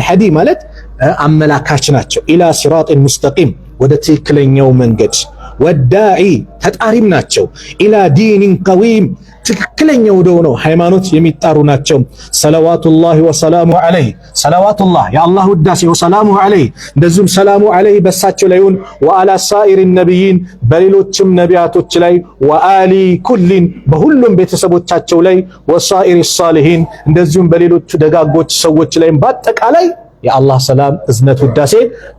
الهدي ማለት አመላካች ናቸው ኢላ ሲራጥ ሙስተቂም ወደ ትክክለኛው መንገድ ወዳዒ ተጣሪም ናቸው ኢላ ዲን ቀዊም ትክክለኛው ወደሆነው ሃይማኖት የሚጣሩ ናቸው ሰለዋቱላሂ ወሰላሙ ዐለይሂ ሰለዋቱላህ የአላህ ውዳሴ ወሰላሙ ዐለይሂ እንደዚሁም ሰላሙ ዐለይሂ በሳቸው ላይ ይሁን ወአላ ሳኢሪ ነቢይን በሌሎችም ነቢያቶች ላይ ወአሊ ኩሊን በሁሉም ቤተሰቦቻቸው ላይ ወሳኢሪ ሷሊሂን እንደዚሁም በሌሎች ደጋጎች ሰዎች ላይ በአጠቃላይ የአላህ ሰላም እዝነት ውዳሴ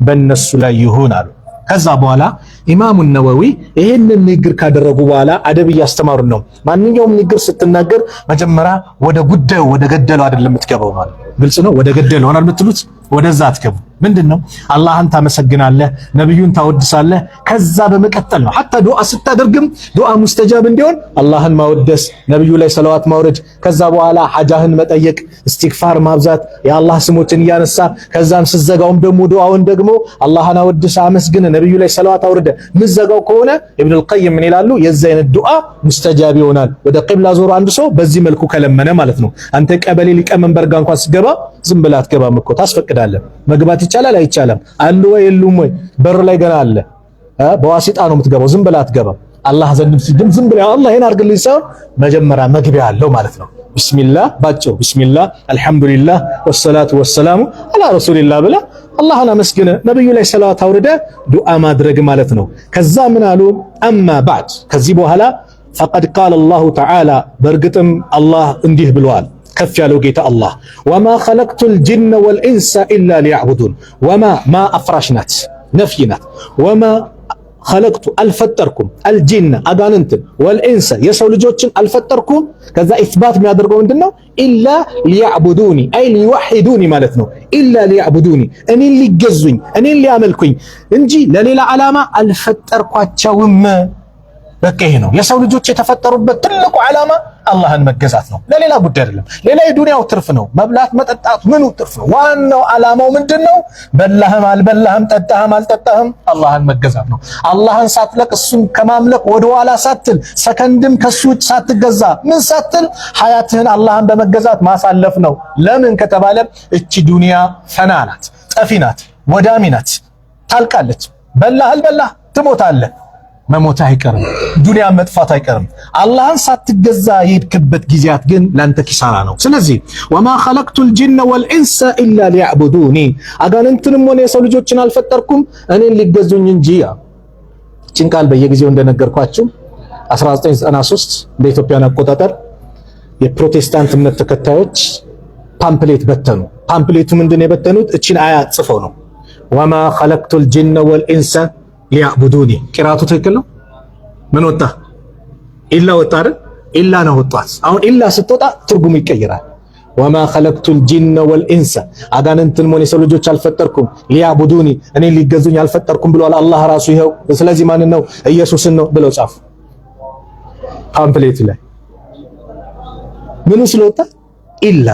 በእነሱ ላይ ይሁን አሉ። ከዛ በኋላ ኢማሙ ነወዊ ይሄንን ንግግር ካደረጉ በኋላ አደብ እያስተማሩ ነው። ማንኛውም ንግግር ስትናገር መጀመሪያ ወደ ጉዳዩ ወደ ገደለው አይደለም የምትገባው ማለት ግልጽ ነው። ወደ ገደለው ሆናል የምትሉት ወደዛ አትገቡ። ምንድነው አላህን ታመሰግናለህ፣ ነብዩን ታወድሳለህ። ከዛ በመቀጠል ነው ሐታ ዱዓ ስታደርግም ዱዓ ሙስተጃብ እንዲሆን አላህን ማወደስ፣ ነብዩ ላይ ሰላዋት ማውረድ፣ ከዛ በኋላ ሐጃህን መጠየቅ፣ ኢስቲግፋር ማብዛት፣ የአላህ ስሞችን እያነሳ ከዛም ስዘጋውም ደግሞ ዱዓውን ደግሞ አላህን አወድስ አመስግነ ነብዩ ላይ ሰላዋት አውርደ ምዘጋው ከሆነ ኢብኑል ቀይም ምን ይላሉ? የዛ አይነት ዱዓ ሙስተጃብ ይሆናል። ወደ ቂብላ ዞሮ አንድ ሰው በዚህ መልኩ ከለመነ ማለት ነው። አንተ ቀበሌ ሊቀመንበር ጋር እንኳን ስገባ ዝም ብለህ አትገባም እኮ ታስፈቅዳለህ። መግባት ይቻላል አይቻልም? አሉ ወይ የሉም ወይ? በር ላይ ገና አለ። በዋሲጣ ነው የምትገባው፣ ዝም ብለህ አትገባም። አላህ ዘንድ ሲድም ዝም ብለህ አላህ ይሄን አድርግልኝ ሰው መጀመሪያ መግቢያ አለው ማለት ነው። ቢስሚላህ ባጭሩ ቢስሚላህ አልሐምዱሊላህ ወሰላቱ ወሰላሙ አላ ረሱሊላህ ብለህ አላህን አመስግነ ነብዩ ላይ ሰላዋት አውርደ ዱዓ ማድረግ ማለት ነው። ከዛ ምን አሉ? አማ ባዕድ ከዚህ በኋላ ፈቀድ ቃለ አላሁ ተዓላ በእርግጥም አላህ እንዲህ ብለዋል ከፍ ያለው ጌታ አላህ ወማ ኸለቅቱል ጂነ ወልኢንሰ ኢላ ሊያዕቡዱን ወማ ማ አፍራሽናት ነፍይናት ወማ ኸለቅቱ አልፈጠርኩም አልጂነ አጋንንትን ወልኢንሰ የሰው ልጆችን አልፈጠርኩም። ከዛ ኢስባት የሚያደርገው ምንድነው? ኢላ ሊያዕቡዱኒ አይ ሊወሒዱኒ ማለት ነው። ኢላ ሊያዕቡዱኒ እኔን ሊገዙኝ እኔን ሊያመልኩኝ እንጂ ለሌላ ዓላማ አልፈጠርኳቸውም። በቃ ይሄ ነው የሰው ልጆች የተፈጠሩበት ትልቁ ዓላማ አላህን መገዛት ነው። ለሌላ ጉዳይ አይደለም። ሌላ የዱንያው ትርፍ ነው። መብላት መጠጣት ምኑ ትርፍ ነው። ዋናው ዓላማው ምንድነው? በላህም አልበላህም ጠጣህም አልጠጣህም አላህን መገዛት ነው። አላህን ሳትለቅ እሱን ከማምለክ ወደ ኋላ ሳትል ሰከንድም ከሱ ውጭ ሳትገዛ ምን ሳትል ሐያትህን አላህን በመገዛት ማሳለፍ ነው። ለምን ከተባለ እቺ ዱንያ ፈና ናት፣ ጠፊ ናት፣ ወዳሚ ናት፣ ታልቃለች። በላህ አልበላህ ትሞታለህ። መሞት አይቀርም፣ ዱንያ መጥፋት አይቀርም። አላህን ሳትገዛ የሄድክበት ጊዜያት ግን ላንተ ኪሳራ ነው። ስለዚህ ወማ ኸለቅቱል ጂነ ወልኢንሰ ኢላ ሊያዕቡዱኒ አጋንንትንም ሆነ የሰው ልጆችን አልፈጠርኩም እኔን ሊገዙኝ እንጂ። ይህችን ቃል በየጊዜው እንደነገርኳችሁ 1993 በኢትዮጵያን አቆጣጠር የፕሮቴስታንት እምነት ተከታዮች ፓምፕሌት በተኑ። ፓምፕሌቱ ምንድነው የበተኑት? እቺን አያ ጽፈው ነው ወማ ኸለቅቱል ጂነ ወልኢንሰ ሊያዕቡዱኒ። ቂራቱ ትክክል ነው። ምን ወጣ? ኢላ ወጣ አይደል? ኢላ ነው ወጣት። አሁን ኢላ ስትወጣ ትርጉሙ ይቀየራል። ወማ ኸለቅቱል ጂነ ወልኢንሰ አጋንንትን ሆነ የሰው ልጆች አልፈጠርኩም ሊያዕቡዱኒ እኔን ሊገዙኝ አልፈጠርኩም ብሏል አላህ ራሱ። ይኸው ስለዚህ ማን ነው? ኢየሱስን ነው ብለው ጻፉ ፓምፕሌቱ ላይ። ምኑ ስለወጣ? ኢላ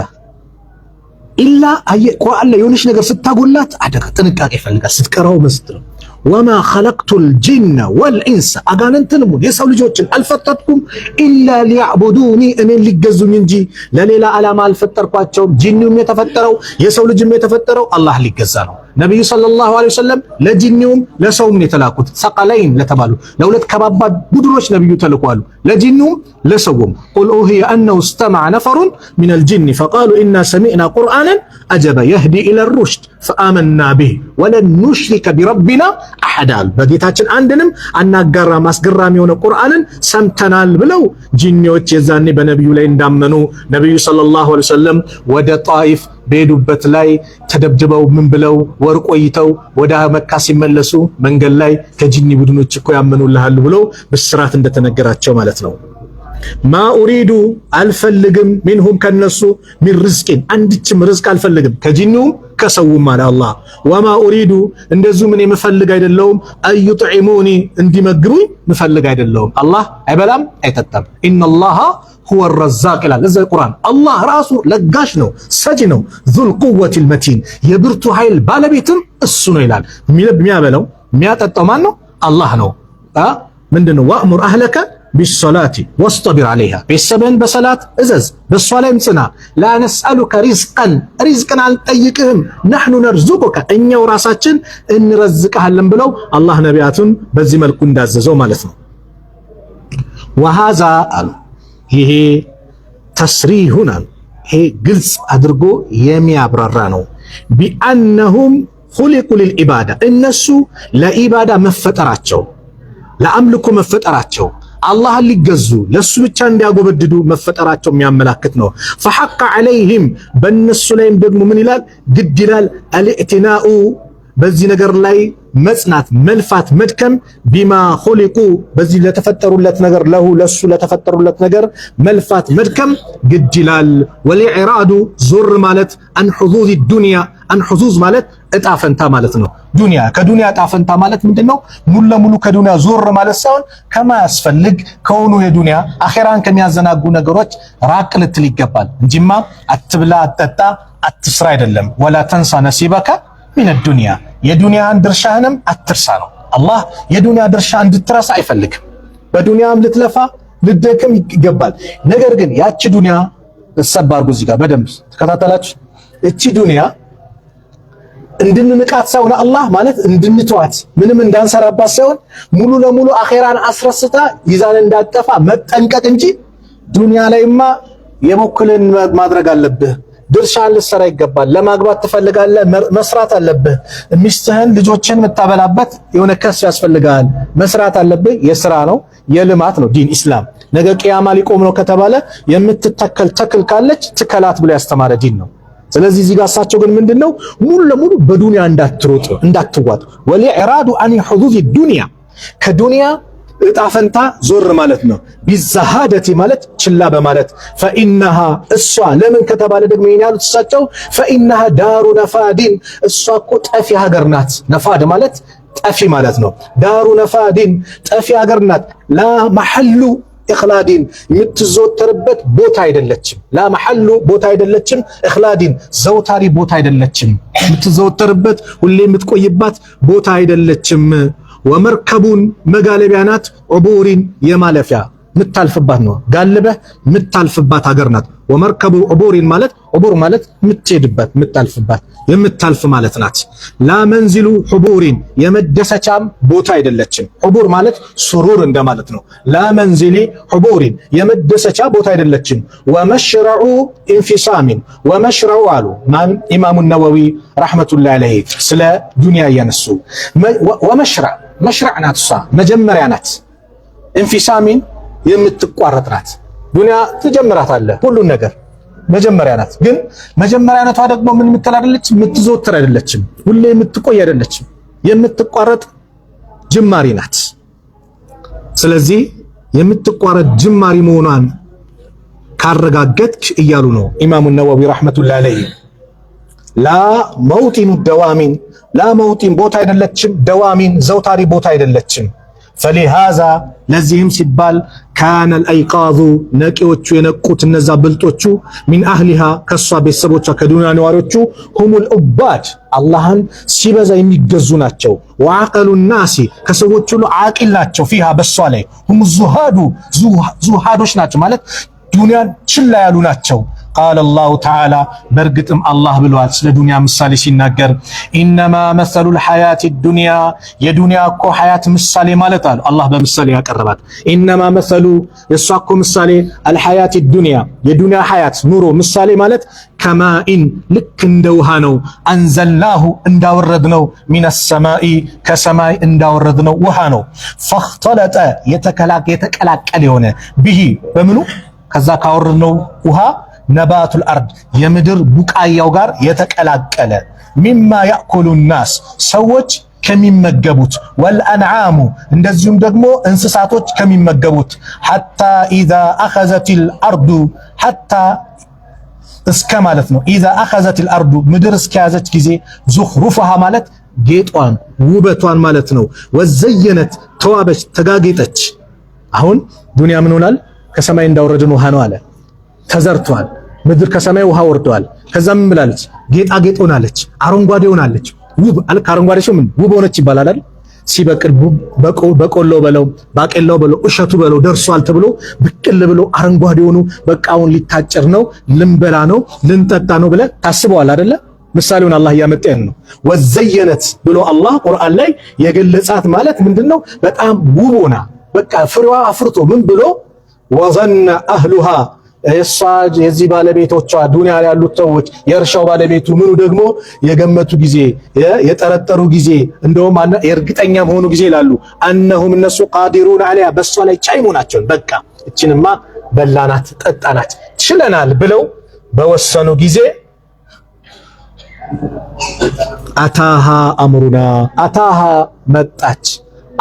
ቁርአን ላይ የሆነች ነገር ስታጎላት አደጋ ጥንቃቄ ይፈልጋል ስትቀራው መስጥ ነው። ወማ ኸለቅቱል ጂነ ወልኢንሰ አጋንንትንም የሰው ልጆችን አልፈጠርኩም ኢላ ሊያዕቡዱኒ እኔን ሊገዙኝ እንጂ ለሌላ ዓላማ አልፈጠርኳቸውም። ጂኒውም የተፈጠረው የሰው ልጅም የተፈጠረው አላህ ሊገዛ ነው። ነብዩ ሰለላሁ ዐለይሂ ወሰለም ለጂኒውም ለሰውም የተላኩት ሰቀለይን ለተባሉ ለሁለት ከባባድ ቡድኖች ነብዩ ተልኳሉ፣ ለጂኒውም ለሰውም። ቁል ኡሂየ አነሁ እስተመዐ ነፈሩን ሚነል ጂኒ ፈቃሉ ኢና ሰሚዕና ቁርአንን አጀበ የህዲ ኢለር ሩሽድ ፈአመና ቢሂ ወለን ኑሽሪከ ቢረቢና አሐዳል በጌታችን አንድንም አናጋራ ማስገራሚ የሆነ ቁርአንን ሰምተናል ብለው ጂኒዎች የዛኔ በነብዩ ላይ እንዳመኑ ነብዩ ሰለላሁ ዐለይሂ ወሰለም ወደ ጣኢፍ በሄዱበት ላይ ተደብድበው ምን ብለው ወር ቆይተው ወደ መካ ሲመለሱ መንገድ ላይ ከጂኒ ቡድኖች እኮ ያመኑልሃል ብለው ብስራት እንደተነገራቸው ማለት ነው። ማ ኡሪዱ አልፈልግም ሚንሁም ከነሱ ሚን ርዝቅን አንድችም ርዝቅ አልፈልግም ከጂኒውም ከሰውም አለ አላህ። ወማ ኡሪዱ እንደዚሁ ምን የምፈልግ አይደለሁም አዩጥዒሙኒ እንዲመግቡኝ ምፈልግ አይደለሁም። አላህ አይበላም አይጠጣም። ኢነላሃ ሁወ ረዛቅ ይላል እዛ ቁርአን። አላህ ራሱ ለጋሽ ነው፣ ሰጪ ነው። ዙል ቁወቲል መቲን የብርቱ ኃይል ባለቤትም እሱ ነው ይላል። የሚያበላው የሚያጠጣው ማን ነው? አላህ ነው። ምንድነው? ወአሙር አህለከ ቢሶላቲ ወስጠቢር ዐለይሃ ቤተሰብህን በሰላት እዘዝ፣ በሷ ላይም ጽና። ላ ነስአሉከ ሪዝቅን አልጠይቅህም፣ ነሕኑ ነርዙቁከ እኛው ራሳችን እንረዝቅሃለን ብለው አላህ ነቢያቱን በዚህ መልኩ እንዳዘዘው ማለት ነው። ወሃዛ አሉ ይሄ ተስሪሁን አሉ ይሄ ግልጽ አድርጎ የሚያብራራ ነው። ቢአነሁም ኹሊቁ ሊልኢባዳ እነሱ ለኢባዳ መፈጠራቸው፣ ለአምልኮ መፈጠራቸው፣ አላህን ሊገዙ ለሱ ብቻ እንዲያጎበድዱ መፈጠራቸው የሚያመላክት ነው። ፈሐቀ ዐለይሂም በእነሱ ላይም ደግሞ ምን ይላል ግድ ይላል አልኢዕቲናኡ በዚህ ነገር ላይ መጽናት፣ መልፋት፣ መድከም ቢማ ኹሊቁ በዚህ ለተፈጠሩለት ነገር ለሱ ለተፈጠሩለት ነገር መልፋት መድከም ግድ ይላል። ወልኢዕራዱ ዞር ማለት አን ሑዙዝ ዱንያ አን ሑዙዝ ማለት እጣ ፈንታ ማለት ነው። ዱንያ ከዱንያ እጣ ፈንታ ማለት ምንድነው? ሙሉ ለሙሉ ከዱንያ ዞር ማለት ሳይሆን ከማያስፈልግ ከሆኑ የዱንያ አኺራን ከሚያዘናጉ ነገሮች ራቅ ልትል ይገባል እንጂማ አትብላ፣ አትጠጣ፣ አትስራ አይደለም። ወላ ተንሳ ነሲበከ ሚነ ዱንያ የዱንያን ድርሻህንም አትርሳ ነው። አላህ የዱንያ ድርሻ እንድትረሳ አይፈልግም። በዱንያም ልትለፋ ልትደክም ይገባል። ነገር ግን ያቺ ዱንያ ተሰባርጉ እዚህ ጋር በደንብ ተከታተላችሁ። እቺ ዱንያ እንድንንቃት ሳይሆን አላህ ማለት እንድንተዋት ምንም እንዳንሰራባት ሳይሆን ሙሉ ለሙሉ አኺራን አስረስታ ይዛን እንዳጠፋ መጠንቀቅ እንጂ ዱንያ ላይማ የሞክልን ማድረግ አለብህ። ድርሻህን ልትሰራ ይገባል። ለማግባት ትፈልጋለህ፣ መስራት አለብህ። ሚስትህን ልጆችን የምታበላበት የሆነ ከስ ያስፈልጋል፣ መስራት አለብህ። የስራ ነው፣ የልማት ነው ዲን ኢስላም። ነገ ቂያማ ሊቆም ነው ከተባለ የምትተከል ተክል ካለች ትከላት ብሎ ያስተማረ ዲን ነው። ስለዚህ እዚህ ጋር እሳቸው ግን ምንድነው ሙሉ ለሙሉ በዱንያ እንዳትሮጥ እንዳትዋጥ ወልኢዕራዱ አን ሑዙዝ ዱንያ ከዱንያ እጣ ፈንታ ዞር ማለት ነው። ቢዛሃደቲ ማለት ችላ በማለት ፈኢነሃ እሷ ለምን ከተባለ ደግሞ ይሄን ያሉት እሳቸው ፈኢነሃ ዳሩ ነፋዲን እሷ እኮ ጠፊ ሀገር ናት። ነፋድ ማለት ጠፊ ማለት ነው። ዳሩ ነፋዲን ጠፊ ሀገር ናት። ላ መሐሉ ኢኽላዲን የምትዘወተርበት ቦታ አይደለችም። ላ መሐሉ ቦታ አይደለችም። ኢኽላዲን ዘውታሪ ቦታ አይደለችም። የምትዘወተርበት ሁሌ የምትቆይባት ቦታ አይደለችም። ወመርከቡን መጋለቢያ ናት። ዑቡሪን የማለፊያ ምታልፍባት ነው። ጋልበህ ምታልፍባት ሀገር ናት። ወመርከቡ ዑቡሪን ማለት ዑቡር ማለት ምትሄድበት ምታልፍባት የምታልፍ ማለት ናት። ላ መንዚሉ ሑቡሪን የመደሰቻም ቦታ አይደለችም። ሑቡር ማለት ሱሩር እንደማለት ነው። ላ መንዚሊ ሑቡሪን የመደሰቻ ቦታ አይደለችም። ወመሽረዑ ኢንፊሳሚን ወመሽረዑ አሉ ኢማሙ ነወዊ ረሕመቱላሂ ዐለይሂ ስለ ዱንያ እያነሱ መሽረዕ ናት። እሷ መጀመሪያ ናት። ኢንፊሳሚን የምትቋረጥ ናት። ዱንያ ትጀምራታለህ ሁሉን ነገር መጀመሪያ ናት። ግን መጀመሪያነቷ ደግሞ ምን የምትል አይደለችም፣ የምትዘወትር አይደለችም፣ ሁሌ የምትቆይ አይደለችም፣ የምትቋረጥ ጅማሪ ናት። ስለዚህ የምትቋረጥ ጅማሪ መሆኗን ካረጋገጥክ እያሉ ነው ኢማሙ ነወዊ ረሕመቱላሂ ዐለይሂ ላ መውጢኑ ደዋሚን ላ መውጢን ቦታ አይደለችም፣ ደዋሚን ዘውታሪ ቦታ አይደለችም። ፈሊሃዛ ለዚህም ሲባል ካነል አይቃዙ ነቂዎቹ የነቁት እነዛ ብልጦቹ ሚን አህሊሃ ከሷ ቤተሰቦቿ ከዱንያ ነዋሪዎቹ ሁሙል ዑባድ አላህን ሲበዛ የሚገዙ ናቸው። ወዐቀሉ ናሲ ከሰዎች ሁሉ ዓቂል ናቸው። ፊሃ በሷ ላይ ሁሙ ዙሃዱ ዙሃዶች ናቸው ማለት ዱንያን ችላ ያሉ ናቸው። ቃለ አላሁ ተዓላ በእርግጥም አላህ ብለዋል ስለ ዱንያ ምሳሌ ሲናገር ኢነማ መሰሉል ሐያቲ ዱንያ የዱንያ እኮ ሐያት ምሳሌ ማለት አሉ አላህ በምሳሌ ያቀረባት ኢነማ መሰሉ የሷ እኮ ምሳሌ አልሐያቲ ዱንያ የዱንያ ሐያት ኑሮ ምሳሌ ማለት ከማኢን ልክ እንደ ውሃ ነው። አንዘልናሁ እንዳወረድነው ሚነ ሰማኢ ከሰማይ እንዳወረድነው ውሃ ነው። ፈኽተለጠ የተቀላቀለ የሆነ ቢሂ በምኑ ከዛ ካወረድነው ውሃ ነባቱል አርድ የምድር ቡቃያው ጋር የተቀላቀለ ሚማ ያእኩሉ ናስ ሰዎች ከሚመገቡት ወልአንዓሙ እንደዚሁም ደግሞ እንስሳቶች ከሚመገቡት ሐታ ኢዛ አኸዘቲል አርዱ ሐታ እስከ ማለት ነው። ኢዛ አኸዘቲል አርዱ ምድር እስከያዘች ጊዜ ዙኽሩፈሃ ማለት ጌጧን ውበቷን ማለት ነው። ወዘየነት ተዋበች ተጋጌጠች። አሁን ዱንያ ምን ሆናል? ከሰማይ እንዳወረድን ውሃ ነው አለ ተዘርቷል። ምድር ከሰማይ ውሃ ወርዷል። ከዛም ምን ብላለች? ጌጣጌጥ ሆናለች፣ አረንጓዴ ሆናለች። ውብ አልክ አረንጓዴ ምን ውብ ሆነች ይባላል አይደል? ሲበቅል በቆሎ በለው ባቄላው በለው እሸቱ በለው ደርሷል ተብሎ ብቅል ብሎ አረንጓዴ ሆኖ በቃውን ሊታጨር ነው ልንበላ ነው ልንጠጣ ነው ብለ ታስበዋል አይደለ? ምሳሌውን አላህ ያመጣን ነው። ወዘየነት ብሎ አላህ ቁርአን ላይ የገለጻት ማለት ምንድነው? በጣም ውብ ሆና በቃ ፍሬዋ አፍርቶ ምን ብሎ ወዘነ አህሉሃ የዚህ ባለቤቶቿ ዱንያ ላይ ያሉት ሰዎች የእርሻው ባለቤቱ ምኑ ደግሞ የገመቱ ጊዜ የጠረጠሩ ጊዜ እንደውም የእርግጠኛ መሆኑ ጊዜ ይላሉ አነሁም እነሱ ቃዲሩን አለያ በሷ ላይ ቻይ መሆናቸውን በቃ እችንማ በላናት ጠጣናት ችለናል ብለው በወሰኑ ጊዜ አታሃ አምሩና አታሃ መጣች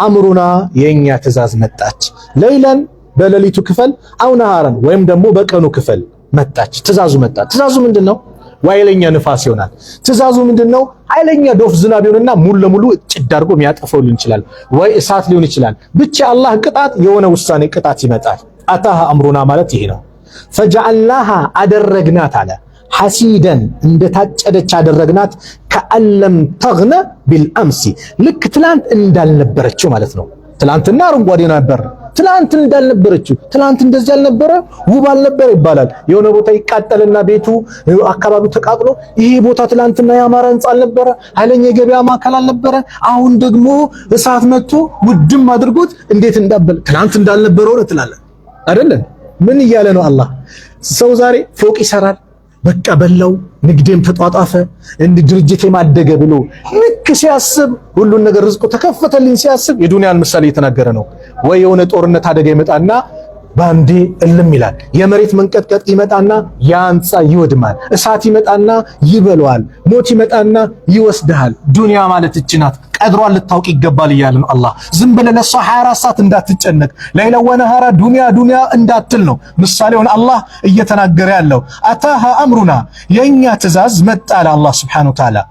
አምሩና የኛ ትእዛዝ መጣች ለይለን በሌሊቱ ክፍል አው ነሃረን ወይም ደግሞ በቀኑ ክፍል መጣች ትእዛዙ መጣ ትእዛዙ ምንድነው ኃይለኛ ንፋስ ይሆናል ትእዛዙ ምንድነው ኃይለኛ ዶፍ ዝናብ ይሆንና ሙሉ ለሙሉ ጭድ አድርጎ የሚያጠፈው ሊሆን ይችላል ወይ እሳት ሊሆን ይችላል ብቻ አላህ ቅጣት የሆነ ውሳኔ ቅጣት ይመጣል አታሃ አምሩና ማለት ይሄ ነው ፈጀዐልናሃ አደረግናት አለ ሐሲደን እንደታጨደች አደረግናት ከአለም ተግነ ቢልአምሲ ልክ ትላንት እንዳልነበረችው ማለት ነው ትላንትና አረንጓዴ ነበር ትላንት እንዳልነበረችው ትላንት እንደዚህ ያልነበረ ውብ አልነበረ ይባላል የሆነ ቦታ ይቃጠልና ቤቱ አካባቢው ተቃጥሎ ይሄ ቦታ ትላንትና ያማረ ህንጻ አልነበረ ኃይለኛ የገበያ ማዕከል አልነበረ አሁን ደግሞ እሳት መጥቶ ውድም አድርጎት እንዴት እንዳበል ትላንት እንዳልነበረ ሆነ ትላለህ አይደለ ምን እያለ ነው አላህ ሰው ዛሬ ፎቅ ይሰራል በቃ በላው ንግዴም ተጧጧፈ እንደ ድርጅቴ ማደገ ብሎ ልክ ሲያስብ ሁሉን ነገር ርዝቁ ተከፈተልኝ ሲያስብ የዱንያን ምሳሌ እየተናገረ ነው ወይ የሆነ ጦርነት አደጋ ይመጣና ባንዴ እልም ይላል የመሬት መንቀጥቀጥ ይመጣና ያንጻ ይወድማል እሳት ይመጣና ይበለዋል ሞት ይመጣና ይወስድሃል ዱንያ ማለት እቺ ናት ቀድሯን ልታውቅ ይገባል ይያል ነው አላህ ዝም ብለህ ለሷ 24 ሰዓት እንዳትጨነቅ ለይለ ወነሃራ ዱንያ እንዳትል ነው ምሳሌውን አላህ እየተናገረ ያለው አታሃ አምሩና የኛ ትእዛዝ መጣ አላህ Subhanahu Wa Ta'ala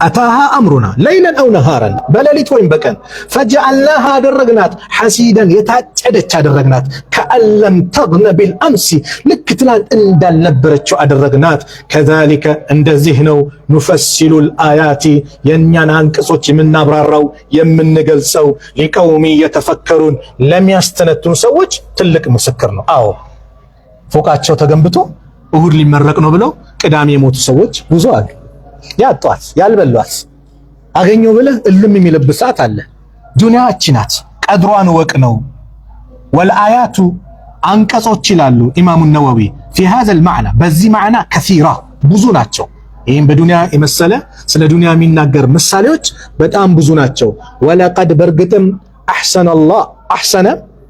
አታሃ አምሩና ለይለን አው ነሃረን በሌሊት ወይም በቀን ፈጀዐልናሃ አደረግናት ሐሲደን የታጨደች አደረግናት ከአለም ተግነ ቢልአምሲ ልክ ትላንት እንዳልነበረችው አደረግናት ከዛሊከ እንደዚህ ነው ኑፈሲሉል አያቲ የኛን አንቀጾች የምናብራራው የምንገልጸው ሊቀውሚ የተፈከሩን ለሚያስተነትኑ ሰዎች ትልቅ ምስክር ነው አዎ ፎቃቸው ተገንብቶ እሁድ ሊመረቅ ነው ብለው ቅዳሜ የሞቱ ሰዎች ብዙ አሉ ያጧት ያልበሏት አገኘው ብለህ እልም የሚለብስ ሰዓት አለ ዱንያ እቺ ናት ቀድሯን ወቅ ነው ወልአያቱ አንቀጾች ይላሉ ኢማሙ ነወዊ في هذا المعنى በዚህ ማዕና ከሲራ ብዙ ናቸው ይሄን በዱንያ የመሰለ ስለ ዱንያ የሚናገር ምሳሌዎች በጣም ብዙ ናቸው ወለቀድ በርግጥም احسن الله احسن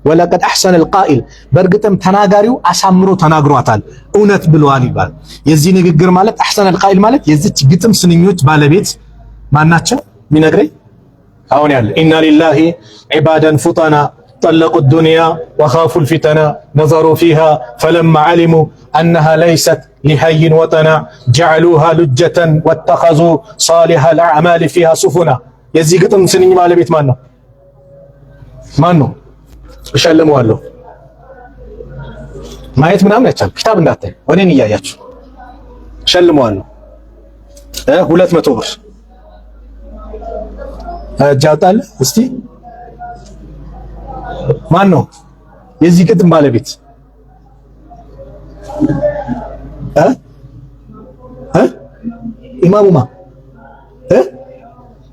ወለቀድ احسن القائل በርግጥም ተናጋሪው አሳምሮ ተናግሯታል እውነት ብለዋል ይባል የዚህ ንግግር ማለት احسن القائل ማለት የዚች ግጥም ስንኞች ባለቤት ማናቸው ሚነግረኝ አሁን ያለ ኢና ሊላሂ ዒባዳን ፉጣና طلقوا الدنيا وخافوا الفتنة نظروا فيها فلما علموا أنها ليست لحي وطنا جعلوها لجة واتخذوا صالح الأعمال فيها سفنا የዚህ ግጥም ስንኝ ባለቤት ማን ነው እሸልመዋለሁ ማየት ምናምን አይቻልም ኪታብ እንዳታይ ወኔን እያያችሁ እሸልመዋለሁ 200 ብር አጃጣለ እስቲ ማን ነው የዚህ ግጥም ባለቤት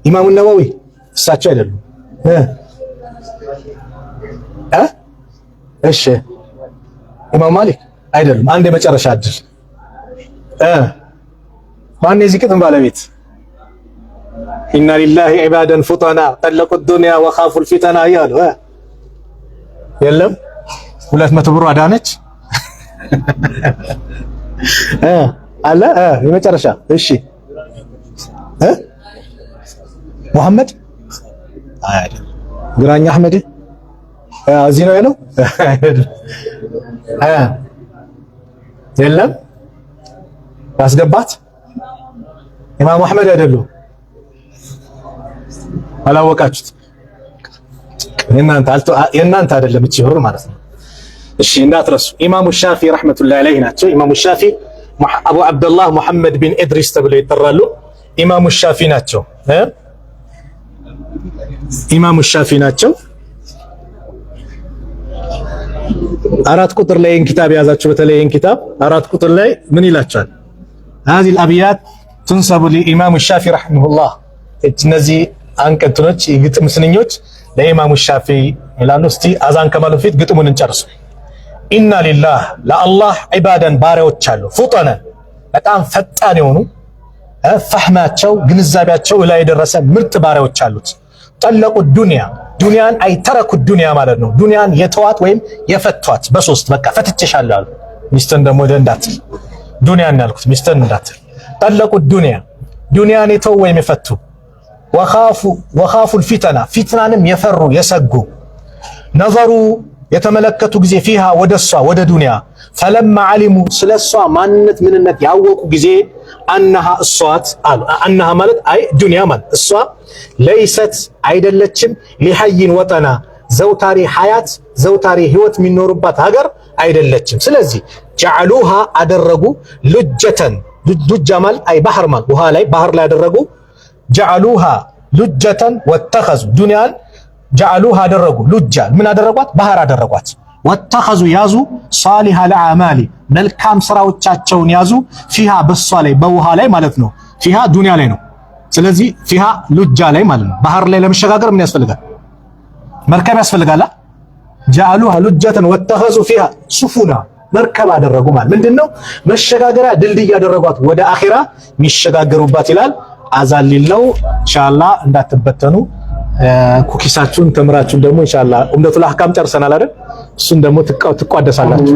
ኢማሙ ነወዊ እሳቸው አይደሉም እሺ ኢማም ማሊክ አይደሉም አንድ የመጨረሻ እድል ማን የዚህ ግጥም ባለቤት ኢና ሊላሂ ዒባዳን ፉጣና ጠለቁ ዱንያ ወኻፉ الفتنة ያሉ የለም 200 ብር አዳነች አለ የመጨረሻ እሺ መሐመድ አይደል ግራኛ አህመድ እዚህ ነው ያለው የለም ያስገባት ኢማም አህመድ አይደሉም አላወቃችሁት የእናንተ አይደለም እቺ ብር ማለት ነው እሺ እንዳትረሱ ኢማሙ ሻፊ ረህመቱላሂ ዐለይሂ ናቸው ኢማሙ ሻፊ አቡ አብዱላህ ሙሐመድ ቢን ኢድሪስ ተብለው ይጠራሉ ኢማሙ ሻፊ ናቸው ኢማሙ ሻፊ ናቸው። 4 ቁጥር ላይ ይህን ኪታብ የያዛችሁ በተለይ ይህን ኪታብ 4 ቁጥር ላይ ምን ይላቸዋል? هذه الابيات تنسب لامام الشافعي رحمه الله። እነዚህ አንቀቶች የግጥም ስንኞች ለኢማሙ ሻፊ ይላሉ። እስቲ አዛን ከማለቱ በፊት ግጥሙን እንጨርስ። ኢና ሊላህ ለአላህ ዒባደን ባሪያዎች አሉ፣ ፉጠነን በጣም ፈጣን የሆኑ ፈህማቸው ግንዛቤያቸው ላይ የደረሰ ምርጥ ባሪያዎች አሉት። ጠለቁ ዱንያን አይተረኩ ዱንያ ማለት ነው። ዱንያን የተዋት ወይም የፈቷት በሶስት በቃ ፈትቼሻለሁ አሉ። ሚስትን ደግሞ እንዳትል ዱንያን ያልኩት ሚስትን እንዳትል። ጠለቁ ዱንያን የተው ወይም የፈቱ ወኻፉል ፊተና ፊትናንም የፈሩ የሰጉ ነዘሩ የተመለከቱ ጊዜ ፊሃ ወደሷ ወደ ዱንያ ፈለማ ዓሊሙ ስለሷ ማንነት ምንነት ያወቁ ጊዜ አነሃ እሷት አሉ። አነሃ ማለት አይ ዱንያ ማለት እሷ ለይሰት አይደለችም ሊሐይን ወጠና ዘውታሪ ሐያት ዘውታሪ ህይወት የሚኖርባት ሀገር አይደለችም። ስለዚህ ጀዐሉሃ አደረጉ ሉጀተን ሉጃ ማለት አይ ባህር ማለት ውሃ ላይ ባህር ላይ አደረጉ። ጀዐሉሃ ሉጀተን ወተኸዙ ዱንያን ጀዐሉሃ አደረጉ ሉጃን ምን አደረጓት? ባህር አደረጓት። ወተኸዙ ያዙ ሷሊሃ ለአማሊ መልካም ስራዎቻቸውን ያዙ ፊሃ በሷ ላይ በውሃ ላይ ማለት ነው። ፊሃ ዱንያ ላይ ነው። ስለዚህ ፊሃ ሉጃ ላይ ማለት ነው። ባህር ላይ ለመሸጋገር ምን ያስፈልጋል? መርከብ ያስፈልጋል። ጀዐሉሃ ሉጀተን ወተኸዙ ፊሃ ሱፉና መርከብ አደረጉ ማለት ምንድነው? መሸጋገሪያ ድልድይ ያደረጓት ወደ አኺራ የሚሸጋገሩባት ይላል። አዛን ሊለው ኢንሻአላህ እንዳትበተኑ። ኩኪሳችሁን ተምራችሁን ደግሞ ኢንሻአላህ ኡምደቱል አህካም ጨርሰናል አይደል? እሱን ደግሞ ትቋደሳላችሁ።